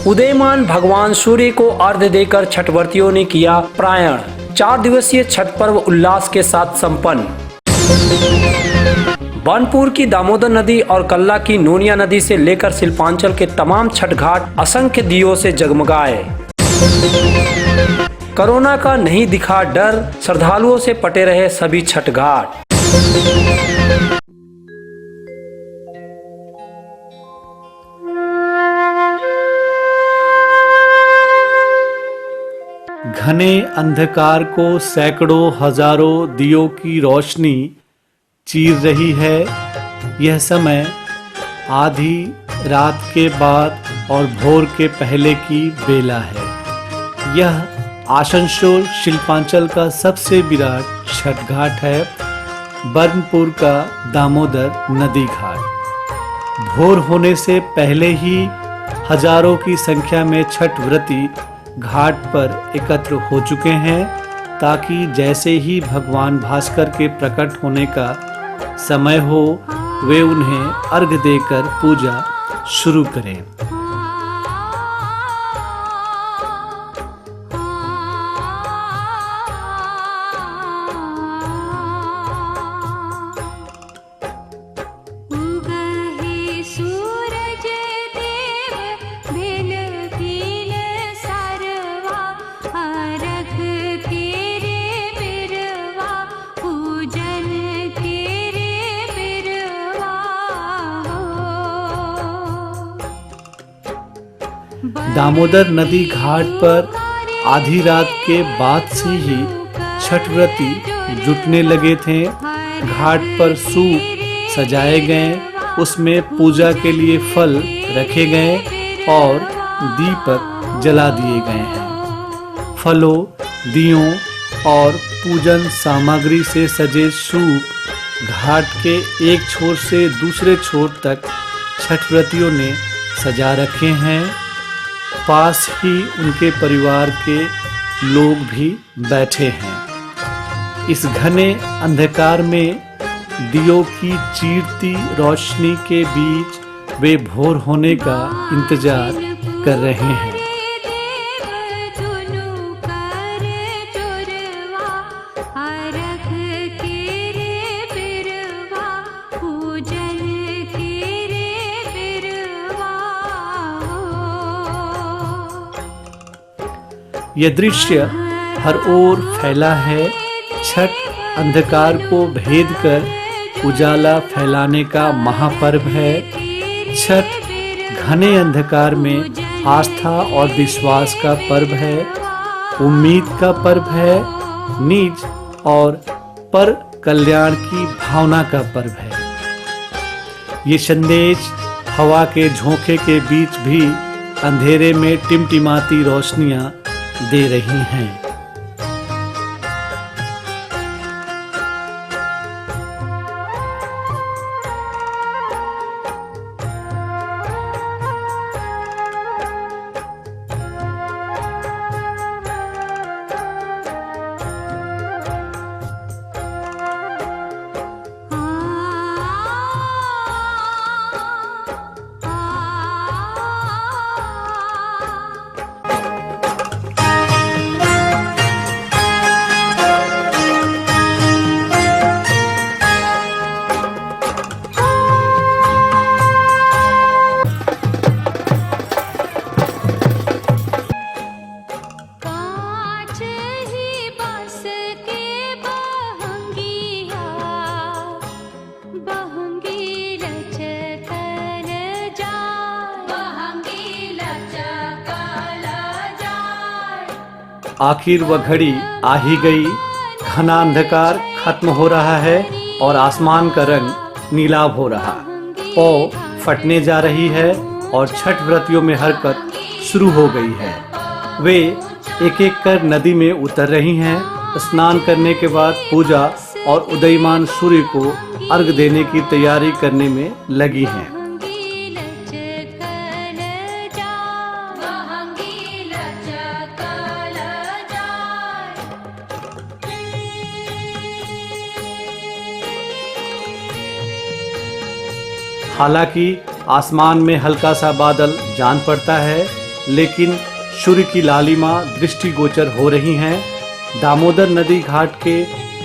उदयमान भगवान सूर्य को अर्घ्य देकर छठ व्रतियों ने किया प्रायण। 4 दिवसीय छठ पर्व उल्लास के साथ संपन्न। बनपुर की दामोदर नदी और कल्ला की नोनिया नदी से लेकर शिल्पांचल के तमाम छठ घाट असंख्य दियों से जगमगाए। कोरोना का नहीं दिखा डर, श्रद्धालुओं से पटे रहे सभी छठ घाट। घने अंधकार को सैकड़ों हजारों दियों की रोशनी चीर रही है। यह समय आधी रात के बाद और भोर के पहले की बेला है। यह आसनसोल शिल्पांचल का सबसे विराट छठ घाट है, बनपुर का दामोदर नदी घाट। भोर होने से पहले ही हजारों की संख्या में छठ व्रती घाट पर एकत्र हो चुके हैं, ताकि जैसे ही भगवान भास्कर के प्रकट होने का समय हो वे उन्हें अर्घ्य देकर पूजा शुरू करें। दामोदर नदी घाट पर आधी रात के बाद से ही छठ व्रती जुटने लगे थे। घाट पर सूप सजाए गए, उसमें पूजा के लिए फल रखे गए और दीपक जला दिए गए हैं। फलों, दियों और पूजन सामग्री से सजे सूप घाट के एक छोर से दूसरे छोर तक छठ व्रतियों ने सजा रखे हैं। पास ही उनके परिवार के लोग भी बैठे हैं। इस घने अंधकार में दियों की चीरती रोशनी के बीच वे भोर होने का इंतजार कर रहे हैं। यह दृश्य हर ओर फैला है। छठ अंधकार को भेद कर उजाला फैलाने का महापर्व है। छठ घने अंधकार में आस्था और विश्वास का पर्व है, उम्मीद का पर्व है, निज और पर कल्याण की भावना का पर्व है। ये संदेश हवा के झोंके के बीच भी अंधेरे में टिमटिमाती रोशनियां दे रही हैं। आखिर वह घड़ी आ ही गई। घना अंधकार खत्म हो रहा है और आसमान का रंग नीलाभ हो रहा। पौ फटने जा रही है और छठ व्रतियों में हरकत शुरू हो गई है। वे एक एक कर नदी में उतर रही हैं। स्नान करने के बाद पूजा और उदयमान सूर्य को अर्घ देने की तैयारी करने में लगी हैं। हालांकि आसमान में हल्का सा बादल जान पड़ता है, लेकिन सूर्य की लालिमा दृष्टिगोचर हो रही हैं। दामोदर नदी घाट के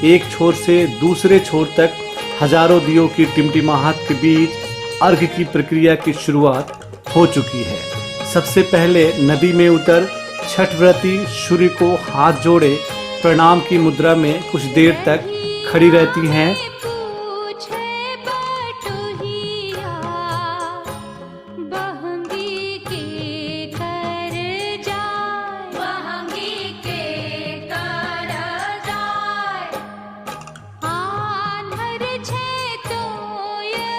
एक छोर से दूसरे छोर तक हजारों दियों की टिमटिमाहट के बीच अर्घ की प्रक्रिया की शुरुआत हो चुकी है। सबसे पहले नदी में उतर छठ व्रती सूर्य को हाथ जोड़े प्रणाम की मुद्रा में कुछ देर तक खड़ी रहती हैं।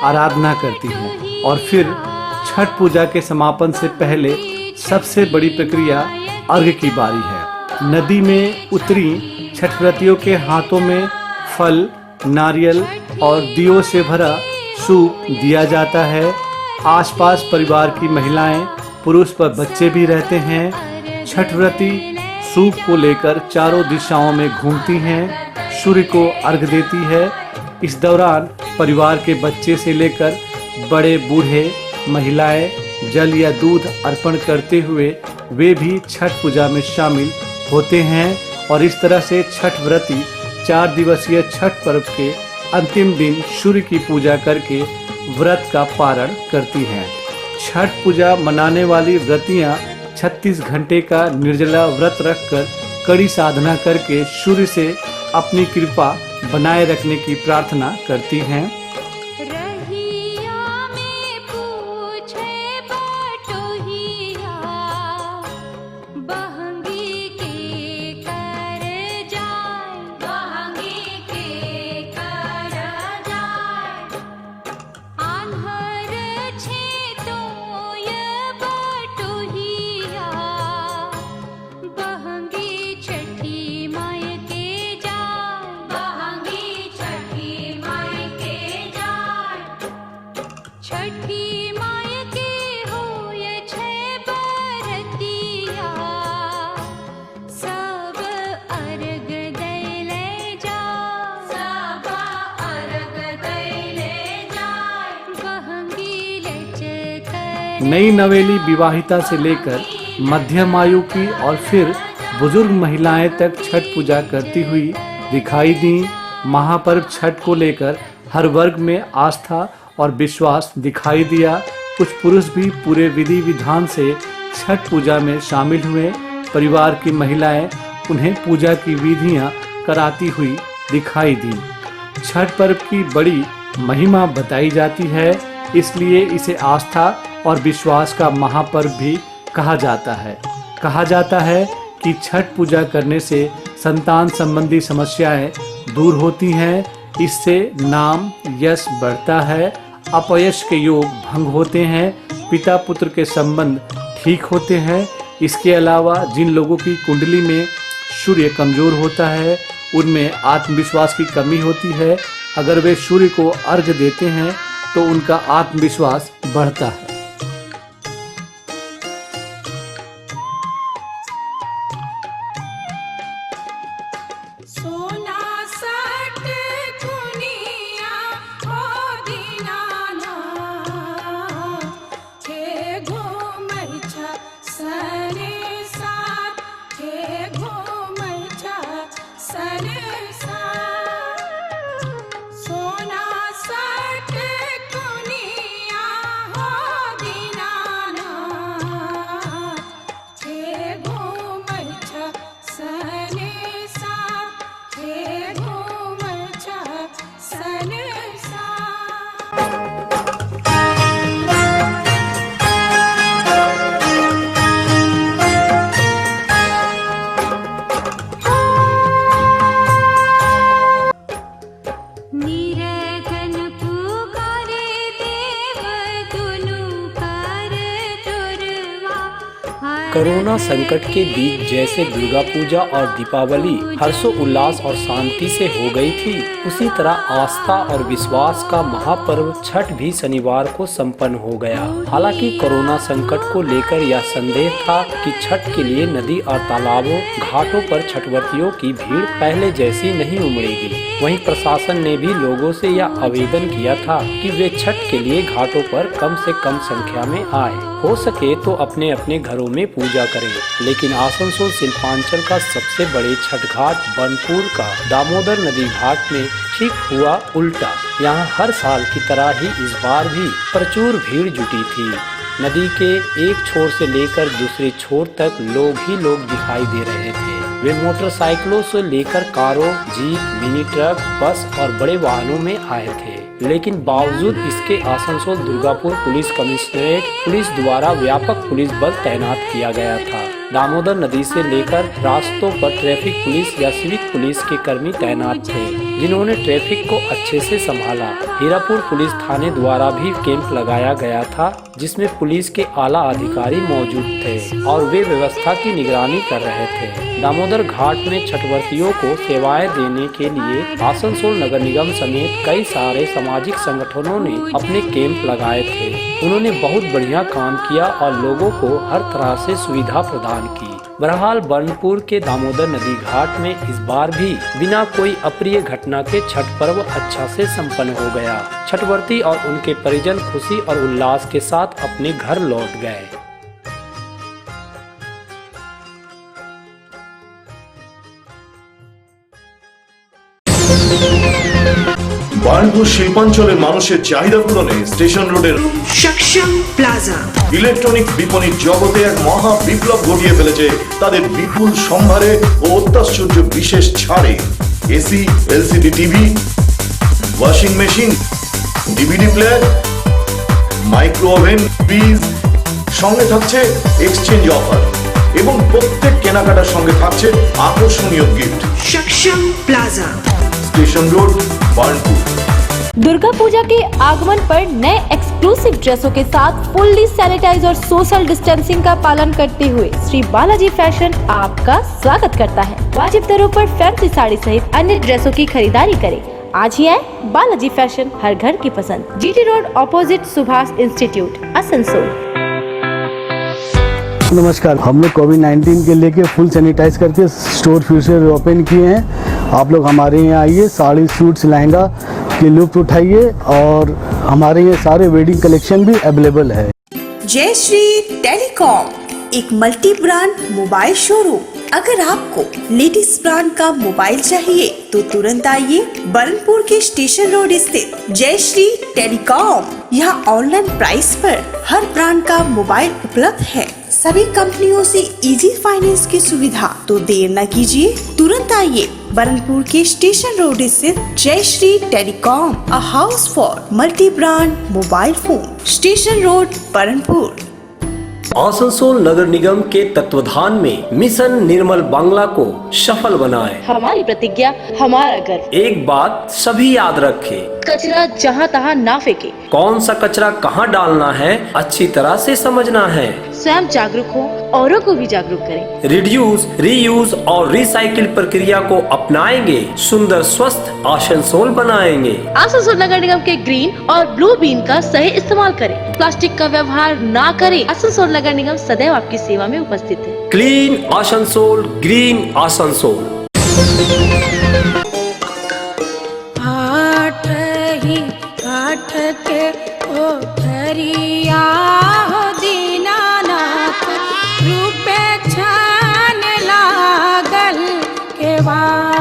आराधना करती हैं और फिर छठ पूजा के समापन से पहले सबसे बड़ी प्रक्रिया अर्घ की बारी है। नदी में उतरी छठ व्रतियों के हाथों में फल, नारियल और दियों से भरा सूप दिया जाता है। आसपास परिवार की महिलाएं, पुरुष व बच्चे भी रहते हैं। छठ व्रती सूप को लेकर चारों दिशाओं में घूमती हैं, सूर्य को अर्घ देती है। इस दौरान परिवार के बच्चे से लेकर बड़े बूढ़े, महिलाएं जल या दूध अर्पण करते हुए वे भी छठ पूजा में शामिल होते हैं और इस तरह से छठ व्रती 4 दिवसीय छठ पर्व के अंतिम दिन सूर्य की पूजा करके व्रत का पारण करती हैं। छठ पूजा मनाने वाली व्रतियां 36 घंटे का निर्जला व्रत रखकर कड़ी साधना करके सूर्य से अपनी कृपा बनाए रखने की प्रार्थना करती हैं। नई नवेली विवाहिता से लेकर मध्यम आयु की और फिर बुजुर्ग महिलाएं तक छठ पूजा करती हुई दिखाई दी। महापर्व छठ को लेकर हर वर्ग में आस्था और विश्वास दिखाई दिया। कुछ पुरुष भी पूरे विधि विधान से छठ पूजा में शामिल हुए। परिवार की महिलाएं उन्हें पूजा की विधियां कराती हुई दिखाई दी। छठ पर्व की बड़ी महिमा बताई जाती है, इसलिए इसे आस्था और विश्वास का महापर्व भी कहा जाता है। कहा जाता है कि छठ पूजा करने से संतान संबंधी समस्याएं दूर होती हैं, इससे नाम यश बढ़ता है, अपयश के योग भंग होते हैं, पिता पुत्र के संबंध ठीक होते हैं। इसके अलावा जिन लोगों की कुंडली में सूर्य कमजोर होता है, उनमें आत्मविश्वास की कमी होती है, अगर वे सूर्य को अर्घ देते हैं तो उनका आत्मविश्वास बढ़ता है। सोना सट कुनिया हो कोरोना संकट के बीच जैसे दुर्गा पूजा और दीपावली हर्षोल्लास और शांति से हो गई थी, उसी तरह आस्था और विश्वास का महापर्व छठ भी शनिवार को संपन्न हो गया। हालांकि कोरोना संकट को लेकर यह संदेह था कि छठ के लिए नदी और तालाबों, घाटों पर छठव्रतियों की भीड़ पहले जैसी नहीं उमड़ेगी। वहीं प्रशासन ने भी लोगों से यह आवेदन किया था कि वे छठ के लिए घाटों पर कम से कम संख्या में आए, हो सके तो अपने अपने घरों में पूजा करें। लेकिन आसनसोल शिल्पांचल का सबसे बड़े छठ घाट बनपुर का दामोदर नदी घाट में ठीक हुआ उल्टा। यहाँ हर साल की तरह ही इस बार भी प्रचुर भीड़ जुटी थी। नदी के एक छोर से लेकर दूसरे छोर तक लोग ही लोग दिखाई दे रहे थे। वे मोटरसाइकिलों से लेकर कारों, जीप, मिनी ट्रक, बस और बड़े वाहनों में आए थे। लेकिन बावजूद इसके Asansol Durgapur police commissionerate police द्वारा व्यापक पुलिस बल तैनात किया गया था। दामोदर नदी से लेकर रास्तों पर ट्रैफिक पुलिस या सिविक पुलिस के कर्मी तैनात थे, जिन्होंने ट्रैफिक को अच्छे से संभाला। हीरापुर पुलिस थाने द्वारा भी कैंप लगाया गया था, जिसमें पुलिस के आला अधिकारी मौजूद थे और वे व्यवस्था की निगरानी कर रहे थे। दामोदर घाट में छठव्रतियों को सेवाएं देने के लिए आसनसोल नगर निगम समेत कई सारे सामाजिक संगठनों ने अपने कैंप लगाए थे। उन्होंने बहुत बढ़िया काम किया और लोगों को हर तरह से सुविधा प्रदान की। बहरहाल बनपुर के दामोदर नदी घाट में इस बार भी बिना कोई अप्रिय घटना के छठ पर्व अच्छा से संपन्न हो गया। छठव्रती और उनके परिजन खुशी और उल्लास के साथ अपने घर लौट गए। বার্নপুর শিল্পাঞ্চলের মানুষের চাহিদা পূরণে স্টেশন রোডের সক্ষম প্লাজা ইলেকট্রনিক বিপণির জগতে এক মহা বিপ্লব ঘটিয়ে ফেলেছে তাদের বিপুল সম্ভারে ও অত্যাশ্চর্য বিশেষ ছাড়ে। AC, LCD TV, washing machine, DVD player, micro oven, fridge, সঙ্গে থাকছে এক্সচেঞ্জ অফার এবং প্রত্যেক কেনাকাটার সঙ্গে থাকছে আকর্ষণীয় গিফট। সক্ষম plaza station road बार्नपुर। Durga Puja के आगमन पर नए एक्सक्लूसिव ड्रेसों के साथ फुल्ली सैनिटाइज और सोशल डिस्टेंसिंग का पालन करते हुए श्री बालाजी फैशन आपका स्वागत करता है। वाजिब दरों पर फैंसी साड़ी सहित अन्य ड्रेसों की खरीदारी करें। आज ही आए बालाजी फैशन, हर घर की पसंद। GT road opposite Subhash institute, Asansol. नमस्कार, हम लोग कोविड-19 के लेके फुल सैनिटाइज करके स्टोर फिर से ओपन किए हैं। आप लोग हमारे यहाँ आइए, साड़ी, सूट्स, लहंगा के लुत्फ उठाइए और हमारे यहाँ सारे वेडिंग कलेक्शन भी अवेलेबल है। जय श्री टेलीकॉम, एक मल्टी ब्रांड मोबाइल शोरूम। अगर आपको लेटेस्ट ब्रांड का मोबाइल चाहिए तो तुरंत आइए बरनपुर के स्टेशन रोड स्थित जय श्री टेलीकॉम। यहाँ ऑनलाइन प्राइस पर हर ब्रांड का मोबाइल उपलब्ध है। सभी कंपनियों से इजी फाइनेंस की सुविधा। तो देर न कीजिए, तुरंत आइए बरनपुर के स्टेशन रोड स्थित Jai Shri telecom, a house for multi brand mobile phone, station road Burnpur. Asansol नगर निगम के तत्वाधान में मिशन निर्मल बांग्ला को सफल बनाएं। हमारी प्रतिज्ञा, हमारा गर्व। एक बात सभी याद रखें, कचरा जहाँ तहाँ ना फेंके। कौन सा कचरा कहाँ डालना है अच्छी तरह से समझना है। स्वयं जागरूक हो, औरों को भी जागरूक करें। रिड्यूस, रीयूज और रिसाइकिल प्रक्रिया को अपनाएंगे, सुंदर स्वस्थ आसनसोल बनाएंगे। आसनसोल नगर निगम के ग्रीन और ब्लू बीन का सही इस्तेमाल करें। प्लास्टिक का व्यवहार ना करें। आसनसोल नगर निगम सदैव आपकी सेवा में उपस्थित है। Clean Asansol, green Asansol. काठ के कोठरिया हो दीनानाथ, रूपे छान लागल केवाड़।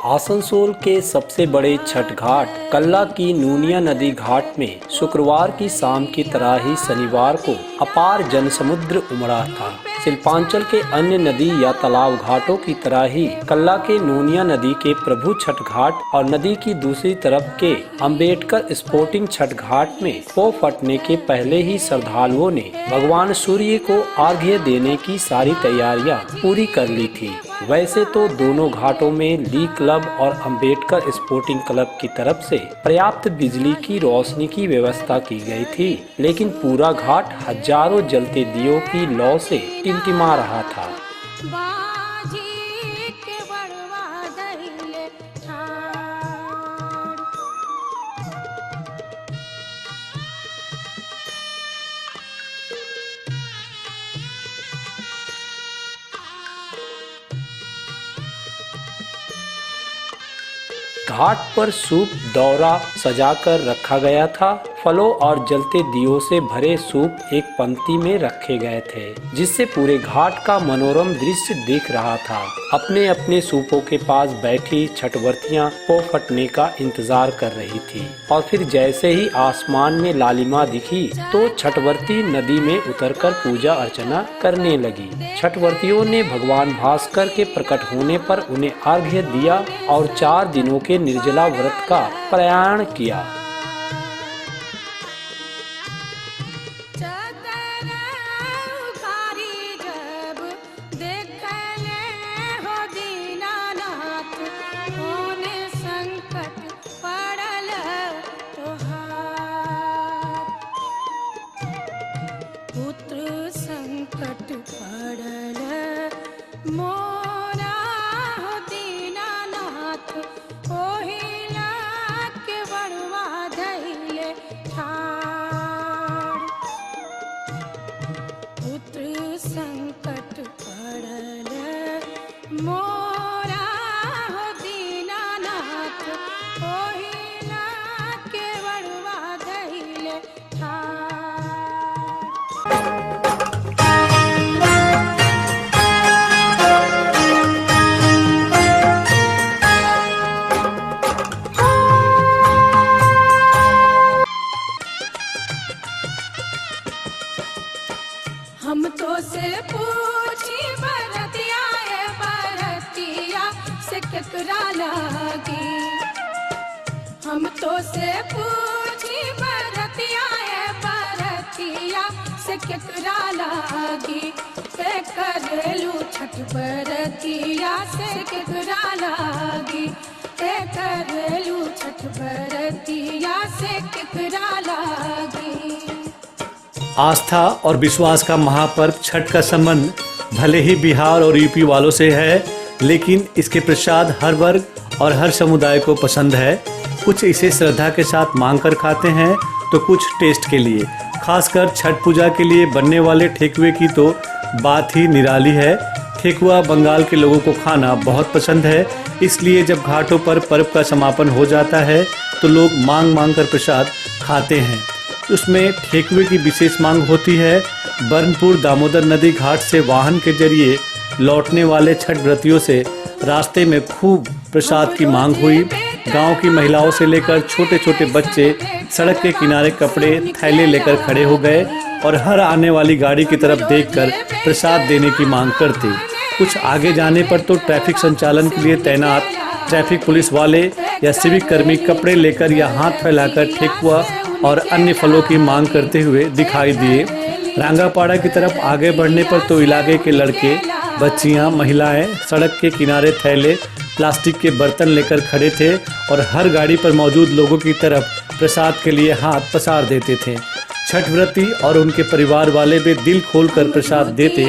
आसनसोल के सबसे बड़े छठ घाट कल्ला की नूनिया नदी घाट में शुक्रवार की शाम की तरह ही शनिवार को अपार जनसमुद्र उमड़ा था। शिल्पांचल के अन्य नदी या तालाब घाटों की तरह ही कल्ला के नूनिया नदी के प्रभु छठ घाट और नदी की दूसरी तरफ के अंबेडकर स्पोर्टिंग छठ घाट में पौ फटने के पहले ही श्रद्धालुओं ने भगवान सूर्य को अर्घ्य देने की सारी तैयारियां पूरी कर ली थी। वैसे तो दोनों घाटों में ली क्लब और अंबेडकर स्पोर्टिंग क्लब की तरफ से पर्याप्त बिजली की रोशनी की व्यवस्था की गई थी, लेकिन पूरा घाट हजारों जलते दियों की लौ से टिमटिमा रहा था। बाजी के बड़वा दहिले ठाड़। घाट पर सूप दौरा सजाकर रखा गया था। फलों और जलते दियों से भरे सूप एक पंक्ति में रखे गए थे, जिससे पूरे घाट का मनोरम दृश्य दिख रहा था। अपने अपने सूपों के पास बैठी छठव्रतियां पो फटने का इंतजार कर रही थी और फिर जैसे ही आसमान में लालिमा दिखी तो छठव्रती नदी में उतरकर पूजा अर्चना करने लगी। छठव्रतियों ने भगवान भास्कर के प्रकट होने पर उन्हें अर्घ्य दिया और 4 दिनों के निर्जला व्रत का प्रयाण किया। संकट पड़ल मोरा हो दीनानाथ, ओहिला के बड़वा धैले ठाड़। पुत्र संकट पड़ल मोरा हो दीनानाथ, ओहिला के बड़वा धैले ठाड़। हम तो से पूछी बरतिया है, बरतिया से केकरा लागी। हम तो से पूछी बरतिया है, बरतिया से केकरा लागी। पे करेलू छठ बरतिया से केकरा लागी। पे करेलू छठ बरतिया से केकरा लागी। आस्था और विश्वास का महापर्व छठ का संबंध भले ही बिहार और यूपी वालों से है, लेकिन इसके प्रसाद हर वर्ग और हर समुदाय को पसंद है। कुछ इसे श्रद्धा के साथ मांग कर खाते हैं तो कुछ टेस्ट के लिए। खासकर छठ पूजा के लिए बनने वाले ठेकुए की तो बात ही निराली है। ठेकुआ बंगाल के लोगों को खाना बहुत पसंद है, इसलिए जब घाटों पर पर्व का समापन हो जाता है तो लोग मांग मांग कर प्रसाद खाते हैं। उसमें ठेकुए की विशेष मांग होती है। बरनपुर दामोदर नदी घाट से वाहन के जरिए लौटने वाले छठ व्रतियों से रास्ते में खूब प्रसाद की मांग हुई। गांव की महिलाओं से लेकर छोटे छोटे बच्चे सड़क के किनारे कपड़े थैले लेकर खड़े हो गए और हर आने वाली गाड़ी की तरफ देखकर प्रसाद देने की मांग करते। कुछ आगे जाने पर तो ट्रैफिक संचालन के लिए तैनात ट्रैफिक पुलिस वाले या सिविक कर्मी कपड़े लेकर या हाथ फैलाकर ठेकुआ और अन्य फलों की मांग करते हुए दिखाई दिए। रांगापाड़ा की तरफ आगे बढ़ने पर तो इलाके के लड़के, बच्चियां, महिलाएं सड़क के किनारे थैले, प्लास्टिक के बर्तन लेकर खड़े थे और हर गाड़ी पर मौजूद लोगों की तरफ प्रसाद के लिए हाथ पसार देते थे। छठ व्रती और उनके परिवार वाले भी दिल खोलकर प्रसाद देते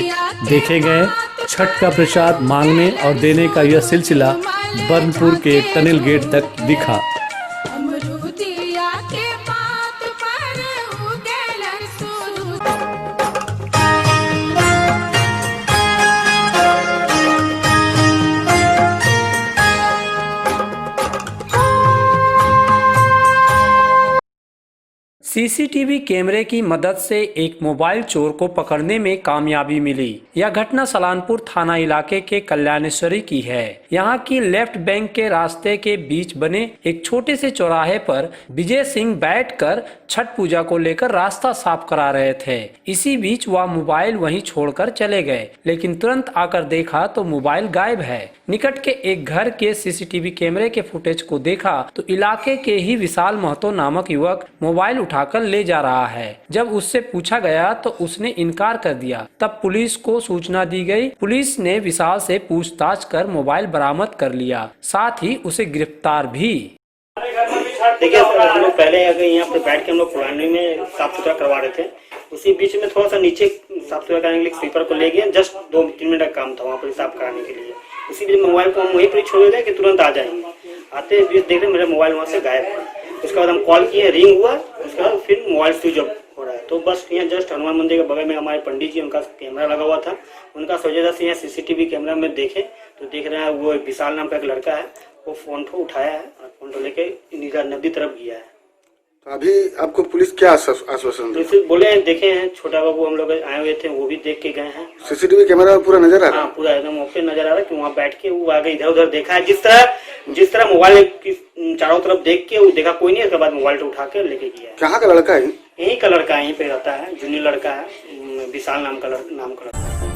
देखे गए। छठ का प्रसाद मांगने और देने का यह सिलसिला बरनपुर के टनल गेट तक दिखा। अमरूदिया के पात पर उगेलन सूरज। सीसीटीवी कैमरे की मदद से एक मोबाइल चोर को पकड़ने में कामयाबी मिली। यह घटना सलानपुर थाना इलाके के कल्याणेश्वरी की है। यहाँ की लेफ्ट बैंक के रास्ते के बीच बने एक छोटे से चौराहे पर विजय सिंह बैठकर छठ पूजा को लेकर रास्ता साफ करा रहे थे। इसी बीच वह मोबाइल वहीं छोड़कर चले गए, लेकिन तुरंत आकर देखा तो मोबाइल गायब है। निकट के एक घर के सीसीटीवी कैमरे के फुटेज को देखा तो इलाके के ही विशाल महतो नामक युवक मोबाइल उठाकर ले जा रहा है। जब उससे पूछा गया तो उसने इनकार कर दिया। तब पुलिस को सूचना दी गई। पुलिस ने विशाल से पूछताछ कर मोबाइल बरामद कर लिया, साथ ही उसे गिरफ्तार भी। देखिए हम लोग पहले अगर यहाँ पे बैठ के हम लोग पुराने में साफ सुथरा करवा रहे थे, उसी बीच में थोड़ा सा नीचे साफ सुथरा करने के लिए स्वीपर को ले गए। जस्ट 2-3 मिनट का काम था वहाँ पर साफ कराने के लिए। उसी बीच मोबाइल को हम वहीं पर छोड़ गए कि तुरंत आ जाएंगे। आते बीच देख रहे मेरा मोबाइल वहाँ से गायब है। उसके बाद हम कॉल किए, रिंग हुआ, उसके बाद फिर मोबाइल स्विच ऑफ हो रहा है। तो बस यहाँ जस्ट हनुमान मंदिर के बगल में हमारे पंडित जी, उनका कैमरा लगा हुआ था। उनका वजह से यहाँ सीसीटीवी कैमरा में देखे तो देख रहे हैं वो विशाल नाम का एक लड़का है, वो फोन को उठाया है और फोन को लेके नदी तरफ गया है। तो अभी आपको पुलिस क्या आश्वासन दी? तो बोले हैं, देखे हैं छोटा बाबू हम लोग आए हुए थे, वो भी देख के गए हैं। सीसीटीवी कैमरा में पूरा नजर आ रहा है? हाँ, पूरा एकदम ओके नजर आ रहा है कि वहाँ बैठ के वो आगे इधर उधर देखा है। जिस तरह मोबाइल की चारों तरफ देख के वो देखा कोई नहीं, उसके बाद मोबाइल उठा के लेके गया है। कहाँ का लड़का है? यही का लड़का है, यहीं पे रहता है, जूनियर लड़का है, विशाल नाम का लड़का।